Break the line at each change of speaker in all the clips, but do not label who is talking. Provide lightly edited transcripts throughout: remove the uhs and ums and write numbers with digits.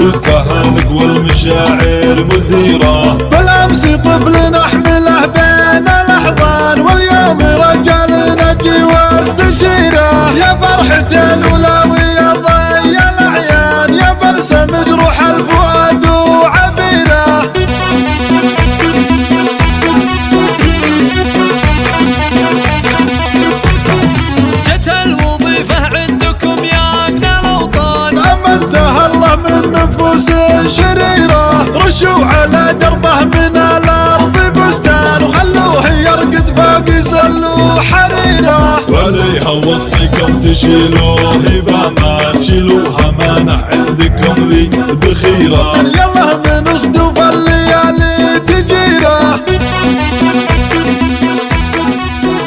الزفة نقوى المشاعر مثيرة.
بالأمس طفل نحمله بين الأحضان، واليوم رجل نجي واستشيره. يا فرحة الأولى يا ضي الأعيان، يا بلسم جروح الفؤاد وعبيره.
جت الوظيفة عندكم يا ابن الأوطان،
أمنته الله من نفوس شريرة. رشوا على دربه من الأرض بستان، وخلوه يرقد فوق زل حريره.
وعليها وصيكم تشيلوه ما تشيلوها مانع عندكم ذي بخيرة.
يلا من صدوف الليالي تجيره.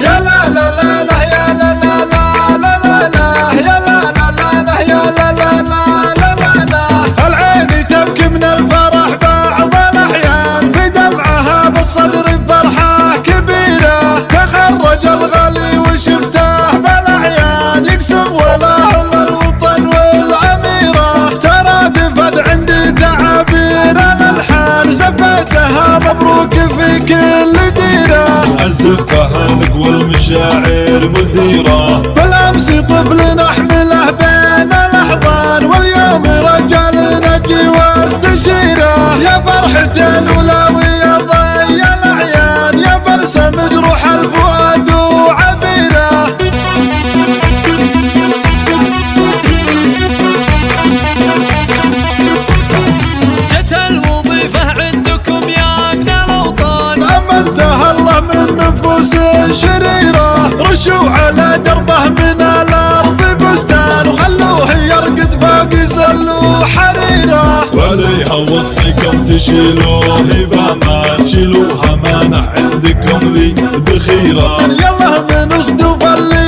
يا لا لا لا لا يا لا لا لا لا لا يا لا لا لا لا يا لا لا لا لا لا. العين تبكي من الفرح بعض الأحيان، في دمعها بالصدر فرحة كبيرة. تخرج الغالي وشفته بالأعيان، يقسم ولا الوطن والعميرة. ترادفت عندي تعابير الألحان، زفتها مبروك في كل ديرة.
الزفة نقوى المشاعر مثيرة.
بالأمس طفل نحمله بين الأحضان، واليوم رجل نجي واستشيره. يا فرحة الأولى يا ضي الأعيان، يا بلسم جروح الفؤاد وعبيره.
جت الوظيفة عندكم يا ابن الأوطان،
أمنته الله من نفوس شريرة. رشوا على دربه من الأرض بستان، وخلوه يرقد فوق زل حريره.
وعليها وصيكم تشيلوه ما تشيلوها مانع عندكم ذي بخيرة.
يلا من صدوف الليالي